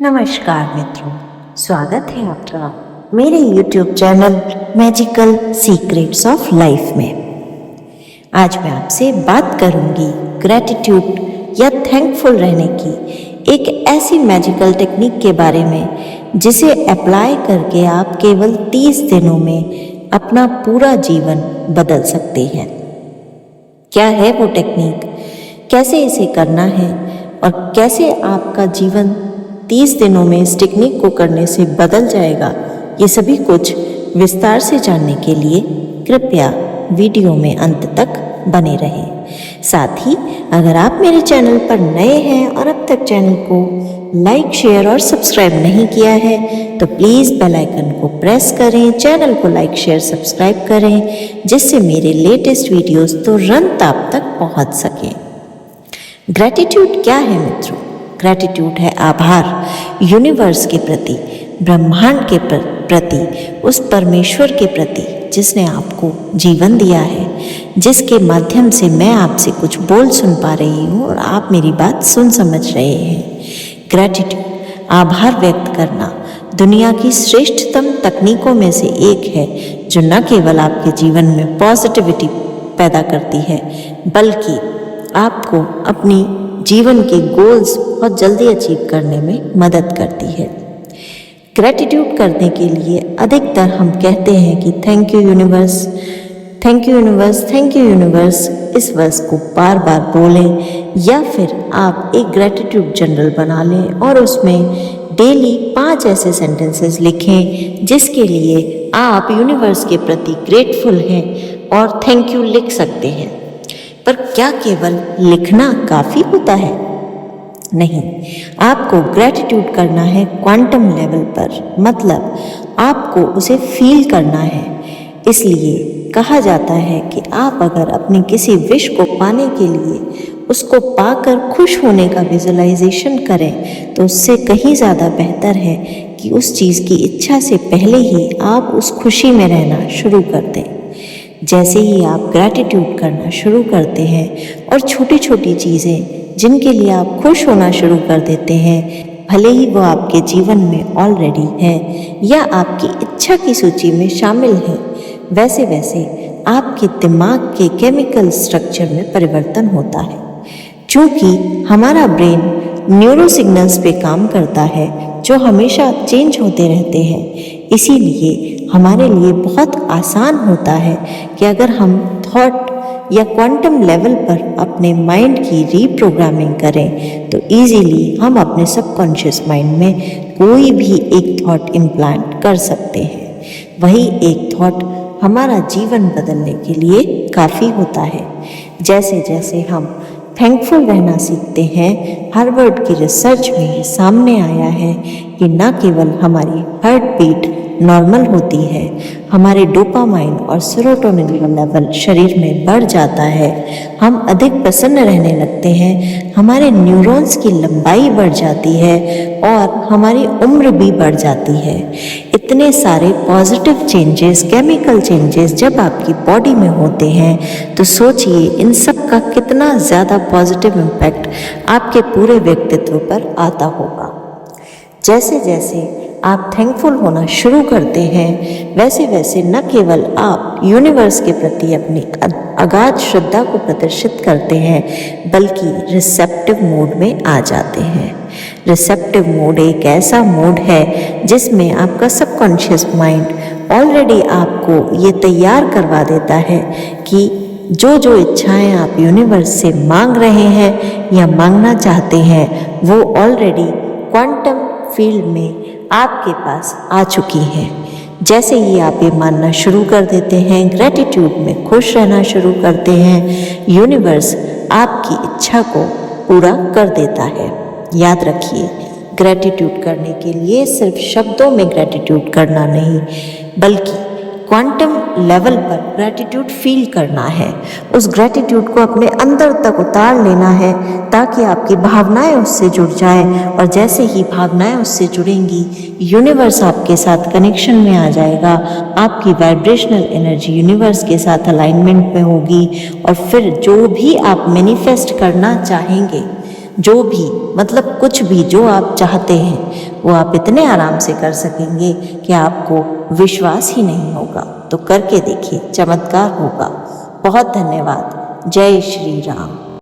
नमस्कार मित्रों, स्वागत है आपका मेरे YouTube channel magical secrets of life में। आज मैं आपसे बात करूंगी ग्रैटिट्यूड या थैंकफुल रहने की एक ऐसी मैजिकल टेक्निक के बारे में जिसे अप्लाई करके आप केवल 30 दिनों में अपना पूरा जीवन बदल सकते हैं। क्या है वो टेक्निक, कैसे इसे करना है और कैसे आपका जीवन 30 दिनों में इस टेक्निक को करने से बदल जाएगा, ये सभी कुछ विस्तार से जानने के लिए कृपया वीडियो में अंत तक बने रहें। साथ ही अगर आप मेरे चैनल पर नए हैं और अब तक चैनल को लाइक, शेयर और सब्सक्राइब नहीं किया है तो प्लीज़ बेल आइकन को प्रेस करें, चैनल को लाइक, शेयर, सब्सक्राइब करें जिससे मेरे लेटेस्ट वीडियोस तुरंत आप तक पहुंच सकें। ग्रैटिट्यूड क्या है मित्रों? ग्रैटिट्यूड है आभार, यूनिवर्स के प्रति, ब्रह्मांड के प्रति, उस परमेश्वर के प्रति जिसने आपको जीवन दिया है, जिसके माध्यम से मैं आपसे कुछ बोल सुन पा रही हूँ और आप मेरी बात सुन समझ रहे हैं। ग्रैटिट्यूड, आभार व्यक्त करना, दुनिया की श्रेष्ठतम तकनीकों में से एक है जो न केवल आपके जीवन में पॉजिटिविटी पैदा करती है बल्कि आपको अपनी जीवन के गोल्स बहुत जल्दी अचीव करने में मदद करती है। ग्रैटिट्यूड करने के लिए अधिकतर हम कहते हैं कि thank you universe, thank you universe, thank you universe. इस वर्ड्स को बार बार बोलें या फिर आप एक ग्रैटिट्यूड जर्नल बना लें और उसमें डेली 5 ऐसे सेंटेंसेस लिखें जिसके लिए आप यूनिवर्स के प्रति ग्रेटफुल हैं और थैंक यू लिख सकते हैं। पर क्या केवल लिखना काफ़ी होता है? नहीं, आपको ग्रैटिट्यूड करना है क्वांटम लेवल पर, मतलब आपको उसे फील करना है। इसलिए कहा जाता है कि आप अगर अपनी किसी विश को पाने के लिए उसको पाकर खुश होने का विजुअलाइजेशन करें तो उससे कहीं ज़्यादा बेहतर है कि उस चीज़ की इच्छा से पहले ही आप उस खुशी में रहना शुरू कर दें। जैसे ही आप ग्रैटिट्यूड करना शुरू करते हैं और छोटी छोटी चीज़ें जिनके लिए आप खुश होना शुरू कर देते हैं, भले ही वो आपके जीवन में ऑलरेडी है या आपकी इच्छा की सूची में शामिल है, वैसे वैसे आपके दिमाग के केमिकल स्ट्रक्चर में परिवर्तन होता है। चूँकि हमारा ब्रेन न्यूरो सिग्नल्स पे काम करता है जो हमेशा चेंज होते रहते हैं, इसीलिए हमारे लिए बहुत आसान होता है कि अगर हम थॉट या क्वांटम लेवल पर अपने माइंड की रीप्रोग्रामिंग करें तो इजीली हम अपने सबकॉन्शियस माइंड में कोई भी एक थॉट इम्प्लांट कर सकते हैं। वही एक थॉट हमारा जीवन बदलने के लिए काफ़ी होता है। जैसे जैसे हम थैंकफुल रहना सीखते हैं, हार्वर्ड की रिसर्च में ये सामने आया है कि न केवल हमारी हार्ट बीट नॉर्मल होती है, हमारे डोपामाइन और सेरोटोनिन लेवल शरीर में बढ़ जाता है, हम अधिक प्रसन्न रहने लगते हैं, हमारे न्यूरॉन्स की लंबाई बढ़ जाती है और हमारी उम्र भी बढ़ जाती है। इतने सारे पॉजिटिव चेंजेस, केमिकल चेंजेस जब आपकी बॉडी में होते हैं तो सोचिए इन सब का कितना ज़्यादा पॉजिटिव इम्पैक्ट आपके पूरे व्यक्तित्व पर आता होगा। जैसे जैसे आप थैंकफुल होना शुरू करते हैं वैसे वैसे न केवल आप यूनिवर्स के प्रति अपनी अगाध श्रद्धा को प्रदर्शित करते हैं बल्कि रिसेप्टिव मोड में आ जाते हैं। रिसेप्टिव मोड एक ऐसा मोड है जिसमें आपका सबकॉन्शियस माइंड ऑलरेडी आपको ये तैयार करवा देता है कि जो जो इच्छाएं आप यूनिवर्स से मांग रहे हैं या मांगना चाहते हैं वो ऑलरेडी क्वांटम फील्ड में आपके पास आ चुकी हैं। जैसे ही आप ये मानना शुरू कर देते हैं, ग्रैटिट्यूड में खुश रहना शुरू करते हैं, यूनिवर्स आपकी इच्छा को पूरा कर देता है। याद रखिए, ग्रैटिट्यूड करने के लिए सिर्फ शब्दों में ग्रैटिट्यूड करना नहीं बल्कि क्वांटम लेवल पर ग्रैटिट्यूड फील करना है। उस ग्रैटिट्यूड को अपने अंदर तक उतार लेना है ताकि आपकी भावनाएं उससे जुड़ जाएं और जैसे ही भावनाएं उससे जुड़ेंगी यूनिवर्स आपके साथ कनेक्शन में आ जाएगा, आपकी वाइब्रेशनल एनर्जी यूनिवर्स के साथ अलाइनमेंट में होगी और फिर जो भी आप मैनिफेस्ट करना चाहेंगे जो भी मतलब कुछ भी जो आप चाहते हैं वो आप इतने आराम से कर सकेंगे कि आपको विश्वास ही नहीं होगा। तो करके देखिए, चमत्कार होगा। बहुत धन्यवाद। जय श्री राम।